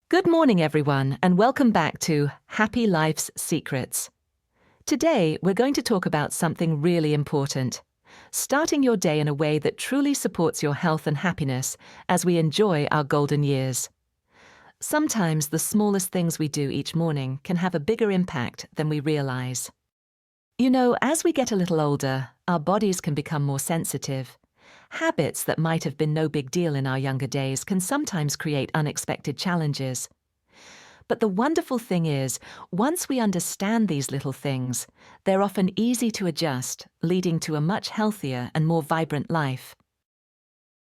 Good morning, everyone, and welcome back to Happy Life's Secrets. Today, we're going to talk about something really important, starting your day in a way that truly supports your health and happiness as we enjoy our golden years. Sometimes the smallest things we do each morning can have a bigger impact than we realize. You know, as we get a little older, our bodies can become more sensitive. Habits that might have been no big deal in our younger days can sometimes create unexpected challenges. But the wonderful thing is, once we understand these little things, they're often easy to adjust, leading to a much healthier and more vibrant life.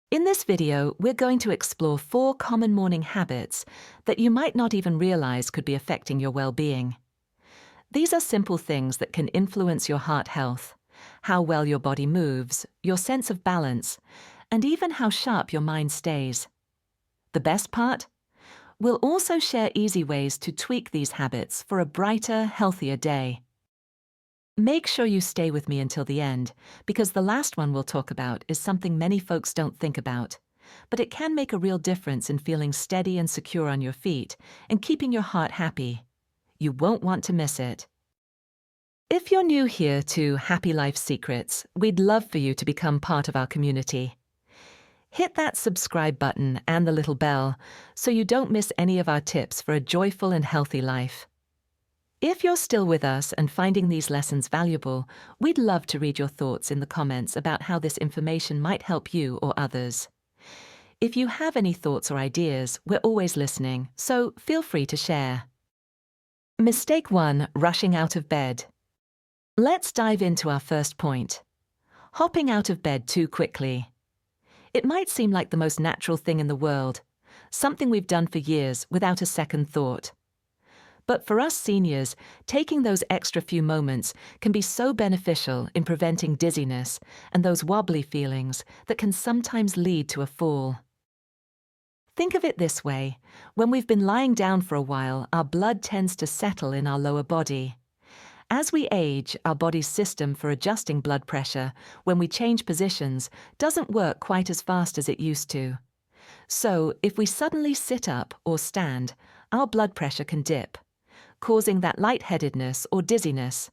In this video, we're going to explore 4 common morning habits that you might not even realize could be affecting your well-being. These are simple things that can influence your heart health, how well your body moves, your sense of balance, and even how sharp your mind stays. The best part? We'll also share easy ways to tweak these habits for a brighter, healthier day. Make sure you stay with me until the end, because the last one we'll talk about is something many folks don't think about, but it can make a real difference in feeling steady and secure on your feet and keeping your heart happy. You won't want to miss it. If you're new here to Happy Life Secrets, we'd love for you to become part of our community. Hit that subscribe button and the little bell so you don't miss any of our tips for a joyful and healthy life. If you're still with us and finding these lessons valuable, we'd love to read your thoughts in the comments about how this information might help you or others. If you have any thoughts or ideas, we're always listening, so feel free to share. Mistake 1: rushing out of bed. Let's dive into our first point. Hopping out of bed too quickly. It might seem like the most natural thing in the world, something we've done for years without a second thought. But for us seniors, taking those extra few moments can be so beneficial in preventing dizziness and those wobbly feelings that can sometimes lead to a fall. Think of it this way: when we've been lying down for a while, our blood tends to settle in our lower body. As we age, our body's system for adjusting blood pressure when we change positions doesn't work quite as fast as it used to. So, if we suddenly sit up or stand, our blood pressure can dip, causing that lightheadedness or dizziness,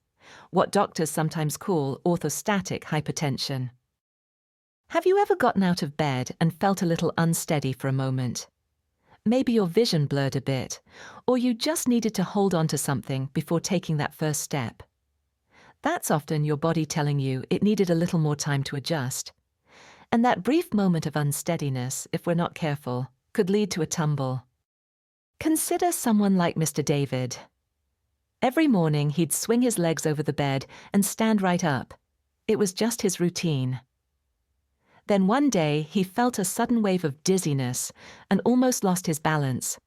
what doctors sometimes call orthostatic hypertension. Have you ever gotten out of bed and felt a little unsteady for a moment? Maybe your vision blurred a bit, or you just needed to hold on to something before taking that first step. That's often your body telling you it needed a little more time to adjust. And that brief moment of unsteadiness, if we're not careful, could lead to a tumble. Consider someone like Mr. David. Every morning he'd swing his legs over the bed and stand right up. It was just his routine. Then one day he felt a sudden wave of dizziness and almost lost his balance.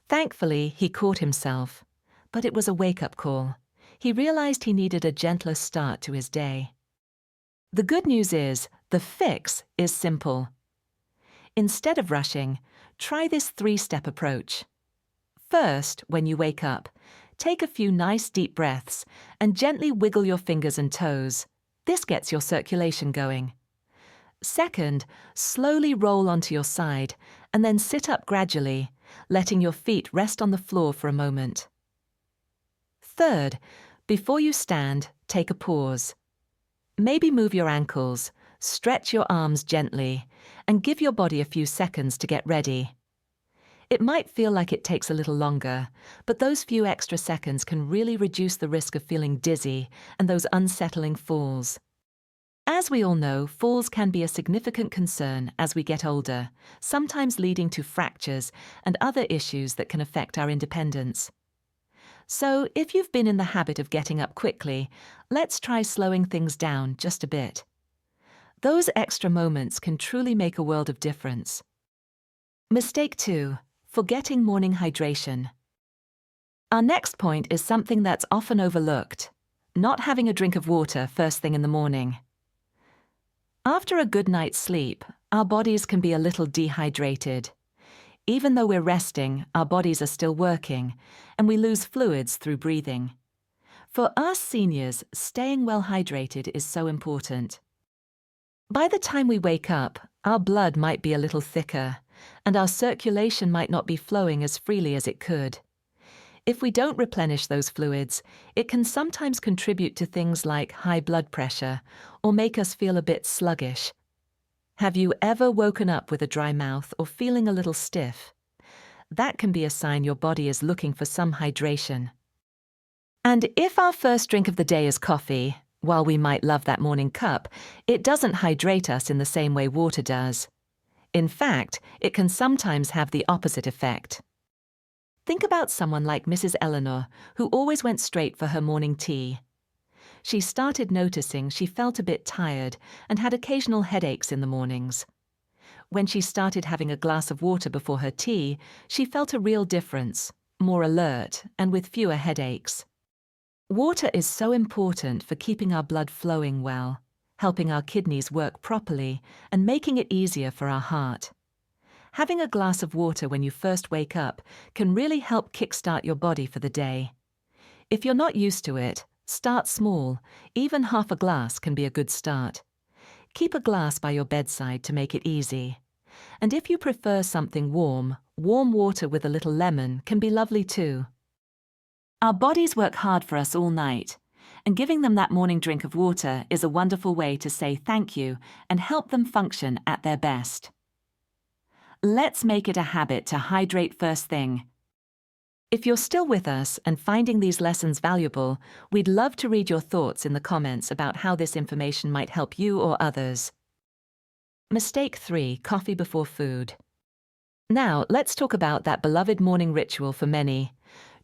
Thankfully, he caught himself, but it was a wake-up call. He realized he needed a gentler start to his day. The good news is, the fix is simple. Instead of rushing, try this 3-step approach. First, when you wake up, take a few nice deep breaths and gently wiggle your fingers and toes. This gets your circulation going. Second, slowly roll onto your side and then sit up gradually, letting your feet rest on the floor for a moment. Third, before you stand, take a pause. Maybe move your ankles, stretch your arms gently, and give your body a few seconds to get ready. It might feel like it takes a little longer, but those few extra seconds can really reduce the risk of feeling dizzy and those unsettling falls. As we all know, falls can be a significant concern as we get older, sometimes leading to fractures and other issues that can affect our independence. So, if you've been in the habit of getting up quickly, let's try slowing things down just a bit. Those extra moments can truly make a world of difference. Mistake 2: forgetting morning hydration. Our next point is something that's often overlooked: not having a drink of water first thing in the morning. After a good night's sleep, our bodies can be a little dehydrated. Even though we're resting, our bodies are still working, and we lose fluids through breathing. For us seniors, staying well hydrated is so important. By the time we wake up, our blood might be a little thicker, and our circulation might not be flowing as freely as it could. If we don't replenish those fluids, it can sometimes contribute to things like high blood pressure or make us feel a bit sluggish. Have you ever woken up with a dry mouth or feeling a little stiff? That can be a sign your body is looking for some hydration. And if our first drink of the day is coffee, while we might love that morning cup, it doesn't hydrate us in the same way water does. In fact, it can sometimes have the opposite effect. Think about someone like Mrs. Eleanor, who always went straight for her morning tea. She started noticing she felt a bit tired and had occasional headaches in the mornings. When she started having a glass of water before her tea, she felt a real difference, more alert and with fewer headaches. Water is so important for keeping our blood flowing well, helping our kidneys work properly, and making it easier for our heart. Having a glass of water when you first wake up can really help kickstart your body for the day. If you're not used to it, start small. Even half a glass can be a good start. Keep a glass by your bedside to make it easy. And if you prefer something warm water with a little lemon can be lovely too. Our bodies work hard for us all night, and giving them that morning drink of water is a wonderful way to say thank you and help them function at their best. Let's make it a habit to hydrate first thing. If you're still with us and finding these lessons valuable, we'd love to read your thoughts in the comments about how this information might help you or others. Mistake 3: coffee before food. Now, let's talk about that beloved morning ritual for many: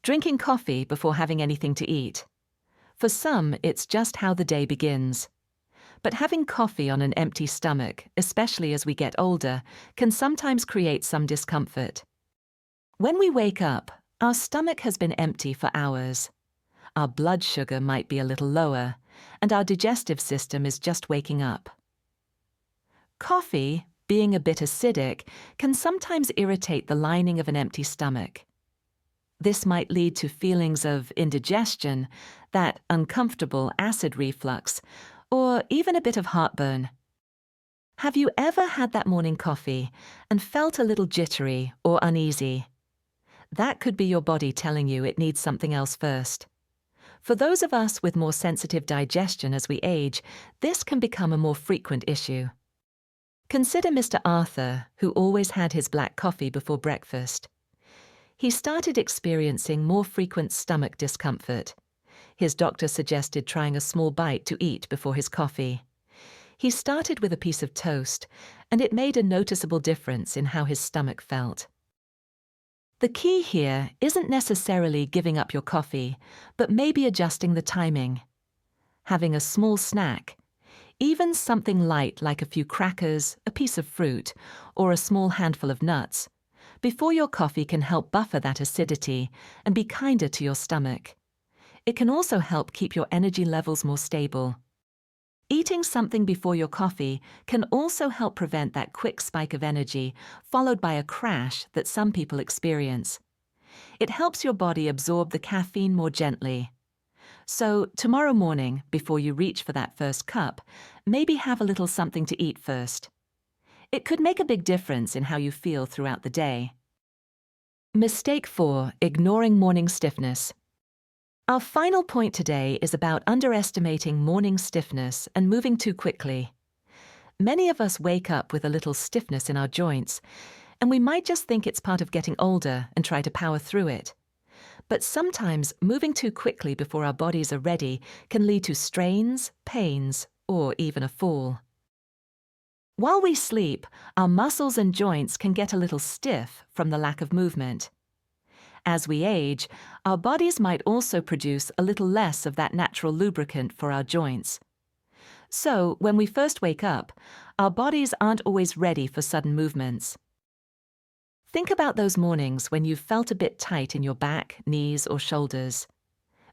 drinking coffee before having anything to eat. For some, it's just how the day begins. But having coffee on an empty stomach, especially as we get older, can sometimes create some discomfort. When we wake up, our stomach has been empty for hours. Our blood sugar might be a little lower, and our digestive system is just waking up. Coffee, being a bit acidic, can sometimes irritate the lining of an empty stomach. This might lead to feelings of indigestion, that uncomfortable acid reflux, or even a bit of heartburn. Have you ever had that morning coffee and felt a little jittery or uneasy? That could be your body telling you it needs something else first. For those of us with more sensitive digestion as we age, this can become a more frequent issue. Consider Mr. Arthur, who always had his black coffee before breakfast. He started experiencing more frequent stomach discomfort. His doctor suggested trying a small bite to eat before his coffee. He started with a piece of toast, and it made a noticeable difference in how his stomach felt. The key here isn't necessarily giving up your coffee, but maybe adjusting the timing. Having a small snack, even something light like a few crackers, a piece of fruit, or a small handful of nuts, before your coffee can help buffer that acidity and be kinder to your stomach. It can also help keep your energy levels more stable. Eating something before your coffee can also help prevent that quick spike of energy, followed by a crash that some people experience. It helps your body absorb the caffeine more gently. So, tomorrow morning, before you reach for that first cup, maybe have a little something to eat first. It could make a big difference in how you feel throughout the day. Mistake 4: ignoring morning stiffness. Our final point today is about underestimating morning stiffness and moving too quickly. Many of us wake up with a little stiffness in our joints, and we might just think it's part of getting older and try to power through it. But sometimes moving too quickly before our bodies are ready can lead to strains, pains, or even a fall. While we sleep, our muscles and joints can get a little stiff from the lack of movement. As we age, our bodies might also produce a little less of that natural lubricant for our joints. So, when we first wake up, our bodies aren't always ready for sudden movements. Think about those mornings when you've felt a bit tight in your back, knees, or shoulders.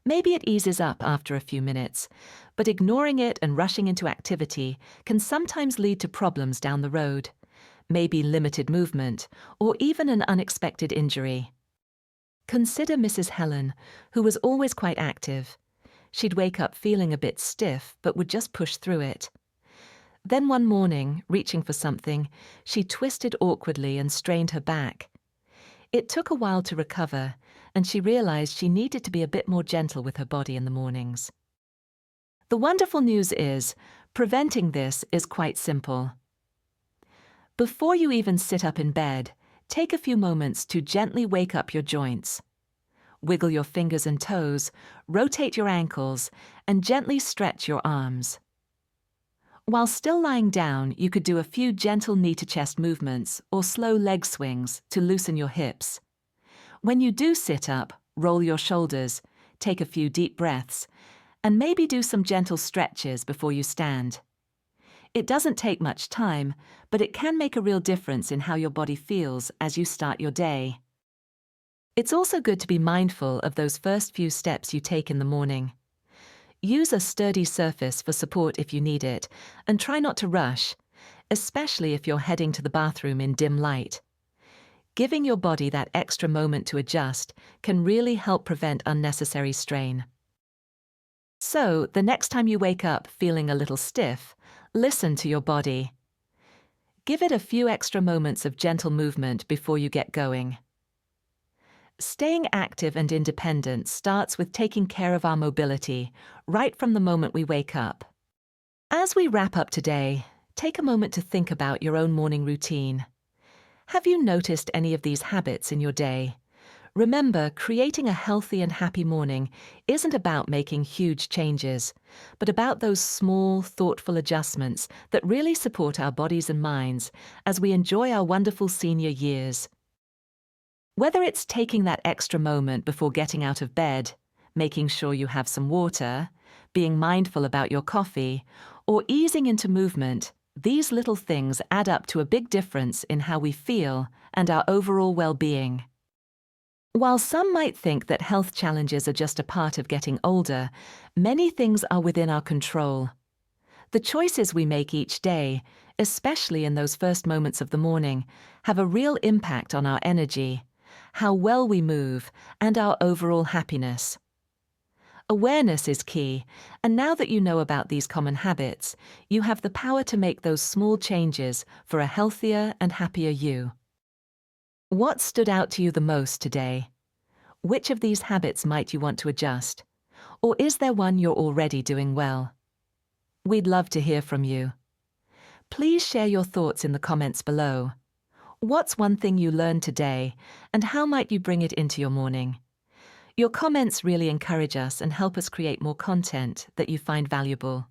Maybe it eases up after a few minutes, but ignoring it and rushing into activity can sometimes lead to problems down the road, maybe limited movement, or even an unexpected injury. Consider Mrs. Helen, who was always quite active. She'd wake up feeling a bit stiff, but would just push through it. Then one morning, reaching for something, she twisted awkwardly and strained her back. It took a while to recover, and she realized she needed to be a bit more gentle with her body in the mornings. The wonderful news is, preventing this is quite simple. Before you even sit up in bed, take a few moments to gently wake up your joints. Wiggle your fingers and toes, rotate your ankles, and gently stretch your arms. While still lying down, you could do a few gentle knee-to-chest movements or slow leg swings to loosen your hips. When you do sit up, roll your shoulders, take a few deep breaths, and maybe do some gentle stretches before you stand. It doesn't take much time, but it can make a real difference in how your body feels as you start your day. It's also good to be mindful of those first few steps you take in the morning. Use a sturdy surface for support if you need it, and try not to rush, especially if you're heading to the bathroom in dim light. Giving your body that extra moment to adjust can really help prevent unnecessary strain. So, the next time you wake up feeling a little stiff, listen to your body. Give it a few extra moments of gentle movement before you get going. Staying active and independent starts with taking care of our mobility, right from the moment we wake up. As we wrap up today, take a moment to think about your own morning routine. Have you noticed any of these habits in your day? Remember, creating a healthy and happy morning isn't about making huge changes, but about those small, thoughtful adjustments that really support our bodies and minds as we enjoy our wonderful senior years. Whether it's taking that extra moment before getting out of bed, making sure you have some water, being mindful about your coffee, or easing into movement, these little things add up to a big difference in how we feel and our overall well-being. While some might think that health challenges are just a part of getting older, many things are within our control. The choices we make each day, especially in those first moments of the morning, have a real impact on our energy, how well we move, and our overall happiness. Awareness is key, and now that you know about these common habits, you have the power to make those small changes for a healthier and happier you. What stood out to you the most today? Which of these habits might you want to adjust? Or is there one you're already doing well? We'd love to hear from you. Please share your thoughts in the comments below. What's one thing you learned today, and how might you bring it into your morning? Your comments really encourage us and help us create more content that you find valuable.